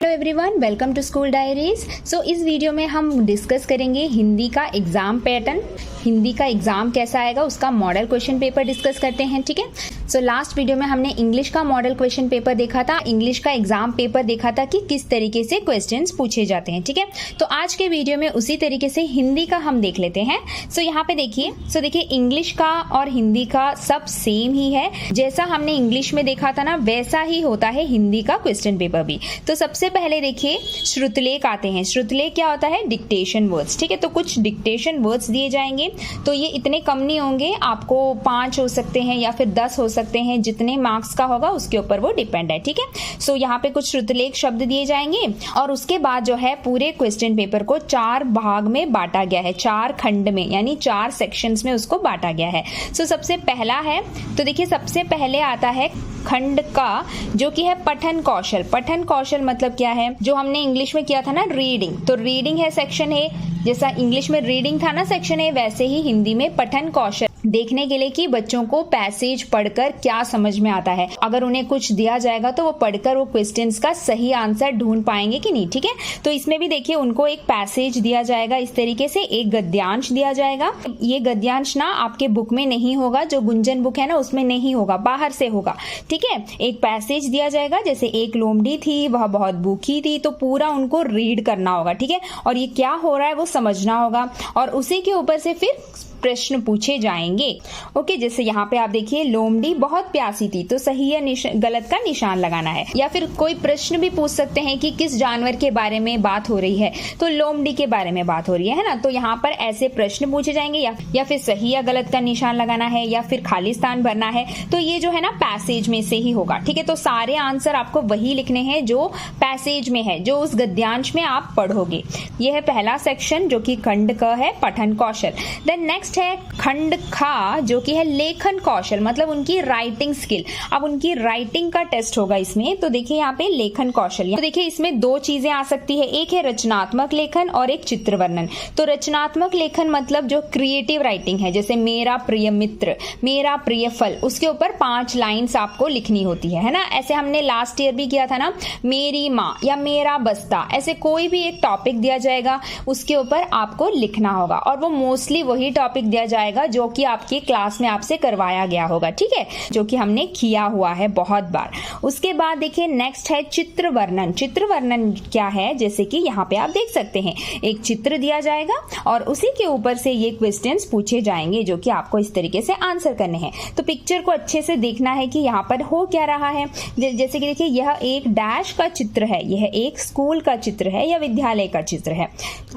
Hello everyone, welcome to school diaries. So इस video में हम डिस्कस करेंगे हिंदी का एग्जाम पैटर्न, हिंदी का एग्जाम कैसा आएगा उसका मॉडल क्वेश्चन पेपर डिस्कस करते हैं। ठीक है, सो लास्ट वीडियो में हमने इंग्लिश का मॉडल क्वेश्चन पेपर देखा था, इंग्लिश का एग्जाम पेपर देखा था कि किस तरीके से क्वेश्चंस पूछे जाते हैं। ठीक है, तो आज के वीडियो में उसी तरीके से हिंदी का हम देख लेते हैं। सो यहाँ पे देखिए, देखिए इंग्लिश का और हिंदी का सब सेम ही है। जैसा हमने इंग्लिश में देखा था ना, वैसा ही होता है हिंदी का क्वेश्चन पेपर भी। तो सबसे पहले देखिए श्रुतलेख आते हैं। श्रुतलेख क्या होता है? Dictation words. ठीक है, तो कुछ डिक्टेशन वर्ड्स दिए जाएंगे, तो ये इतने कम नहीं होंगे, आपको 5 हो सकते हैं या फिर 10 हो सकते हैं, जितने मार्क्स का होगा उसके ऊपर वो डिपेंड है। ठीक है, सो यहाँ पे कुछ श्रुतलेख शब्द दिए जाएंगे और उसके बाद जो है पूरे क्वेश्चन पेपर को 4 भाग में बांटा गया है, 4 खंड में, यानी 4 सेक्शंस में उसको बांटा गया है। सो सबसे पहला है, तो देखिए सबसे पहले आता है खंड का, जो कि है पठन कौशल। पठन कौशल मतलब क्या है? जो हमने इंग्लिश में किया था ना रीडिंग, तो रीडिंग है सेक्शन है, जैसा इंग्लिश में रीडिंग था ना सेक्शन है, वैसे ही हिंदी में पठन कौशल देखने के लिए कि बच्चों को पैसेज पढ़कर क्या समझ में आता है। अगर उन्हें कुछ दिया जाएगा तो वो पढ़कर वो क्वेश्चंस का सही आंसर ढूंढ पाएंगे कि नहीं। ठीक है, तो इसमें भी देखिए उनको एक पैसेज दिया जाएगा, इस तरीके से एक गद्यांश दिया जाएगा। ये गद्यांश ना आपके बुक में नहीं होगा, जो गुंजन बुक है ना उसमें नहीं होगा, बाहर से होगा। ठीक है, एक पैसेज दिया जाएगा, जैसे एक लोमड़ी थी, वह बहुत भूखी थी, तो पूरा उनको रीड करना होगा। ठीक है, और ये क्या हो रहा है वो समझना होगा और उसी के ऊपर से फिर प्रश्न पूछे जाएंगे। ओके, जैसे यहाँ पे आप देखिए लोमड़ी बहुत प्यासी थी, तो सही या गलत का निशान लगाना है। या फिर कोई प्रश्न भी पूछ सकते हैं कि किस जानवर के बारे में बात हो रही है, तो लोमड़ी के बारे में बात हो रही है ना, तो यहाँ पर ऐसे प्रश्न पूछे जाएंगे। या फिर सही या गलत का निशान लगाना है या फिर खाली स्थान भरना है, तो ये जो है ना पैसेज में से ही होगा। ठीक है, तो सारे आंसर आपको वही लिखने हैं जो पैसेज में है, जो उस गद्यांश में आप पढ़ोगे। यह है पहला सेक्शन जो कि खंड क है, पठन कौशल। देन नेक्स्ट है खंड खा, जो कि है लेखन कौशल, मतलब उनकी राइटिंग स्किल। अब उनकी राइटिंग का टेस्ट होगा इसमें, तो देखिए यहाँ पे लेखन कौशल। तो देखिए इसमें 2 चीजें आ सकती है, एक है रचनात्मक लेखन और एक चित्र वर्णन। तो रचनात्मक लेखन मतलब जो क्रिएटिव राइटिंग है, जैसे मेरा प्रिय मित्र, मेरा प्रिय फल, उसके ऊपर 5 लाइन्स आपको लिखनी होती है ना। ऐसे हमने लास्ट ईयर भी किया था ना, मेरी माँ या मेरा बस्ता, ऐसे कोई भी एक टॉपिक दिया जाएगा, उसके ऊपर आपको लिखना होगा और वो मोस्टली वही टॉपिक दिया जाएगा जो कि आपकी क्लास में आपसे करवाया गया होगा। ठीक है, जो कि हमने किया हुआ है बहुत बार। उसके बाद देखिए नेक्स्ट है चित्र वर्णन। चित्र वर्णन क्या है? जैसे कि यहाँ पे आप देख सकते हैं एक चित्र दिया जाएगा और उसी के ऊपर से ये क्वेश्चंस पूछे जाएंगे, जो कि आपको इस तरीके से आंसर करने हैं। तो पिक्चर को अच्छे से देखना है कि यहाँ पर हो क्या रहा है। जैसे कि देखिए यह एक डैश का चित्र है, यह एक स्कूल का चित्र है या विद्यालय का चित्र है।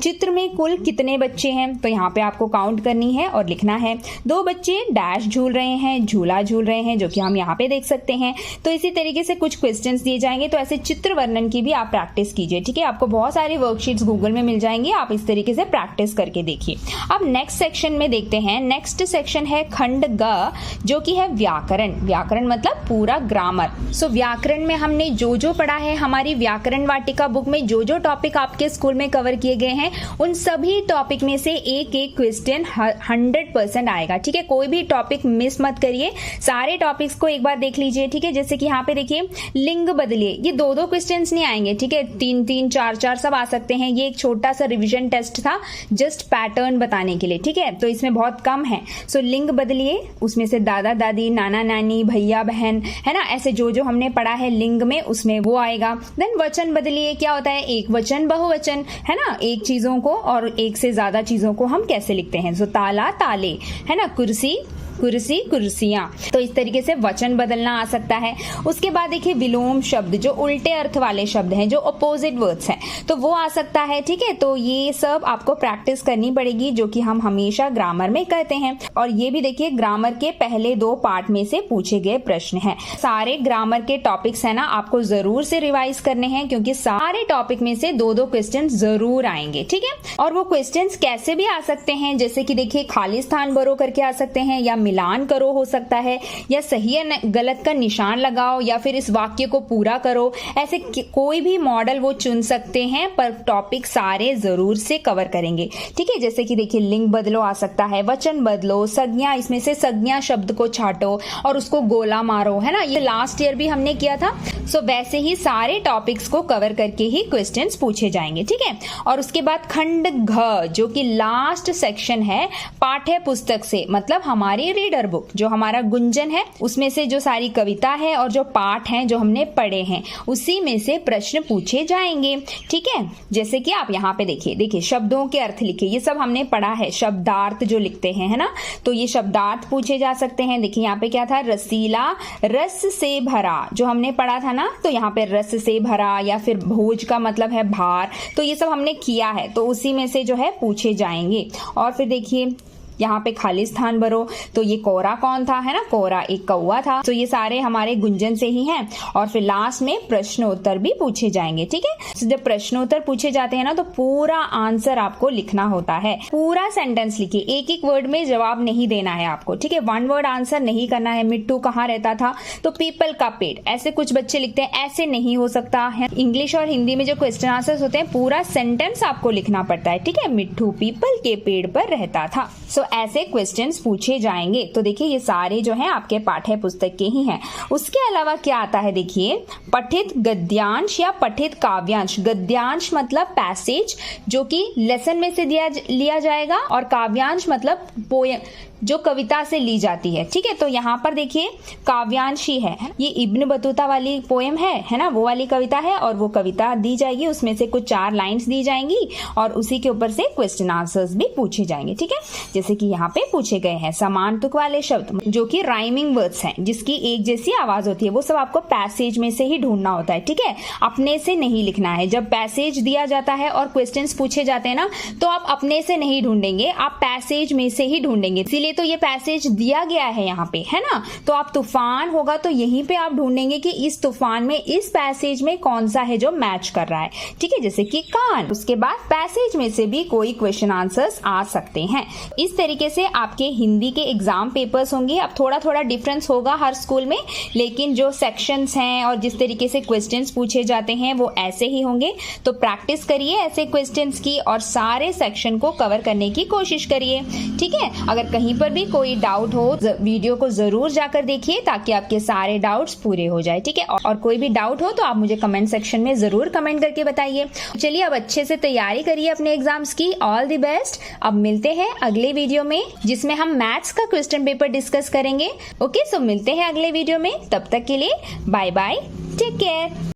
चित्र में कुल कितने बच्चे हैं, तो यहाँ पे आपको काउंट करनी है और लिखना है। 2 बच्चे डैश झूल रहे हैं, झूला झूल रहे हैं, जो कि हम यहाँ पे देख सकते हैं। तो इसी तरीके से कुछ क्वेश्चंस दिए जाएंगे, तो ऐसे चित्र वर्णन की भी आप प्रैक्टिस कीजिए। ठीक है, आपको बहुत सारी वर्कशीट्स गूगल में मिल जाएंगी, आप इस तरीके से प्रैक्टिस करके देखिए। अब नेक्स्ट सेक्शन में देखते हैं। नेक्स्ट सेक्शन है खंड ग, जो कि है व्याकरण। व्याकरण मतलब पूरा ग्रामर। सो व्याकरण में हमने जो जो पढ़ा है, हमारी व्याकरण वाटिका बुक में जो जो टॉपिक आपके स्कूल में कवर किए गए हैं, उन सभी टॉपिक में से एक एक क्वेश्चन 100% आएगा। ठीक है, कोई भी टॉपिक मिस मत करिए, सारे टॉपिक्स को एक बार देख लीजिए। ठीक है, जैसे कि यहाँ पे देखिए लिंग बदलिए, ये 2-2 क्वेश्चंस नहीं आएंगे। ठीक है, 3-3, 4-4 सब आ सकते हैं। ये एक छोटा सा रिवीजन टेस्ट था, जस्ट पैटर्न बताने के लिए। ठीक है, तो इसमें बहुत कम है। सो लिंग बदलिए, उसमें से दादा दादी, नाना नानी, भैया बहन, है ना, ऐसे जो जो हमने पढ़ा है लिंग में, उसमें वो आएगा। देन वचन बदलिए, क्या होता है? एक वचन, बहुवचन, है ना, एक चीजों को और एक से ज्यादा चीजों को हम कैसे लिखते हैं। सो ताला ताले, है ना, कुर्सी कुर्सी कुर्सियां, तो इस तरीके से वचन बदलना आ सकता है। उसके बाद देखिए विलोम शब्द, जो उल्टे अर्थ वाले शब्द हैं, जो अपोजिट वर्ड्स हैं, तो वो आ सकता है। ठीक है, तो ये सब आपको प्रैक्टिस करनी पड़ेगी, जो कि हम हमेशा ग्रामर में करते हैं। और ये भी देखिए ग्रामर के पहले 2 पार्ट में से पूछे गए प्रश्न हैं। सारे ग्रामर के टॉपिक्स है ना, आपको जरूर से रिवाइज करने हैं, क्योंकि सारे टॉपिक में से 2-2 क्वेश्चन जरूर आएंगे। ठीक है, और वो क्वेश्चन कैसे भी आ सकते हैं, जैसे कि देखिए खाली स्थान भरो करके आ सकते हैं, या मिलान करो हो सकता है, या सही या गलत का निशान लगाओ, या फिर इस वाक्य को पूरा करो। ऐसे कोई भी मॉडल वो चुन सकते हैं, पर टॉपिक सारे जरूर से कवर करेंगे। ठीक है, जैसे कि देखिए लिंग बदलो आ सकता है, वचन बदलो, संज्ञा, इसमें से संज्ञा शब्द को छांटो और उसको गोला मारो, है ना, ये लास्ट ईयर भी हमने किया था। सो वैसे ही सारे टॉपिक्स को कवर करके ही क्वेश्चंस पूछे जाएंगे। ठीक है, और उसके बाद खंड घ जो कि लास्ट सेक्शन है पाठ्य पुस्तक से, मतलब हमारी रीडर बुक जो हमारा गुंजन है उसमें से जो सारी कविता है और जो पाठ हैं जो हमने पढ़े हैं उसी में से प्रश्न पूछे जाएंगे। ठीक है, जैसे कि आप यहाँ पे देखिए शब्दों के अर्थ लिखे, ये सब हमने पढ़ा है, शब्दार्थ जो लिखते हैं, है ना, तो ये शब्दार्थ पूछे जा सकते हैं। देखिए यहाँ पे क्या था, रसीला, रस से भरा, जो हमने पढ़ा था ना, तो यहाँ पे रस से भरा, या फिर भोज का मतलब है भार, तो ये सब हमने किया है, तो उसी में से जो है पूछे जाएंगे। और फिर देखिए यहाँ पे खाली स्थान भरो, तो ये कोरा कौन था, है ना, कोरा एक कौवा था। तो ये सारे हमारे गुंजन से ही हैं। और फिर लास्ट में प्रश्नोत्तर भी पूछे जाएंगे। ठीक है, तो जब प्रश्नोत्तर पूछे जाते हैं ना, तो पूरा आंसर आपको लिखना होता है, पूरा सेंटेंस लिखिए, एक एक वर्ड में जवाब नहीं देना है आपको। ठीक है, वन वर्ड आंसर नहीं करना है। मिट्टू कहाँ रहता था, तो पीपल का पेड़, ऐसे कुछ बच्चे लिखते हैं, ऐसे नहीं हो सकता है। इंग्लिश और हिंदी में जो क्वेश्चन आंसर होते हैं पूरा सेंटेंस आपको लिखना पड़ता है। ठीक है, मिट्टू पीपल के पेड़ पर रहता था। सो ऐसे क्वेश्चंस पूछे जाएंगे। तो देखिए ये सारे जो हैं आपके पाठ्य पुस्तक के ही हैं। उसके अलावा क्या आता है, देखिए पठित गद्यांश या पठित काव्यांश। गद्यांश मतलब पैसेज जो कि लेसन में से लिया जाएगा, और काव्यांश मतलब पोयम जो कविता से ली जाती है। ठीक है, तो यहाँ पर देखिए काव्यांश ही है, ये इब्न बतूता वाली पोयम है ना, वो वाली कविता है, और वो कविता दी जाएगी, उसमें से कुछ 4 लाइंस दी जाएंगी और उसी के ऊपर से क्वेश्चन आंसर्स भी पूछे जाएंगे। ठीक है, जैसे कि यहाँ पे पूछे गए हैं समान तुक वाले शब्द जो कि राइमिंग वर्ड्स हैं, जिसकी एक जैसी आवाज होती है, वो सब आपको पैसेज में से ही ढूंढना होता है। ठीक है, अपने से नहीं लिखना है। जब पैसेज दिया जाता है और क्वेश्चंस पूछे जाते हैं ना, तो आप अपने से नहीं ढूंढेंगे, आप पैसेज में से ही ढूंढेंगे। इसीलिए तो ये पैसेज दिया गया है यहाँ पे, है ना, तो आप तूफान होगा तो यहीं पे आप ढूंढेंगे कि इस तूफान में इस पैसेज में कौन सा है जो मैच कर रहा है। ठीक है, जैसे कि कान। उसके बाद पैसेज में से भी कोई क्वेश्चन आंसर्स आ सकते हैं। इस तरीके से आपके हिंदी के एग्जाम पेपर्स होंगे। अब थोड़ा थोड़ा डिफरेंस होगा हर स्कूल में, लेकिन जो सेक्शंस हैं और जिस तरीके से क्वेश्चंस पूछे जाते हैं वो ऐसे ही होंगे। तो प्रैक्टिस करिए ऐसे क्वेश्चंस की और सारे सेक्शन को कवर करने की कोशिश करिए। ठीक है, अगर कहीं पर भी कोई डाउट हो वीडियो को जरूर जाकर देखिए ताकि आपके सारे डाउट्स पूरे हो जाए। ठीक है, और कोई भी डाउट हो तो आप मुझे कमेंट सेक्शन में जरूर कमेंट करके बताइए। चलिए अब अच्छे से तैयारी करिए अपने एग्जाम्स की। All the best. अब मिलते हैं अगले वीडियो में जिसमें हम मैथ्स का क्वेश्चन पेपर डिस्कस करेंगे। ओके, सो मिलते हैं अगले वीडियो में। तब तक के लिए बाय बाय, टेक केयर।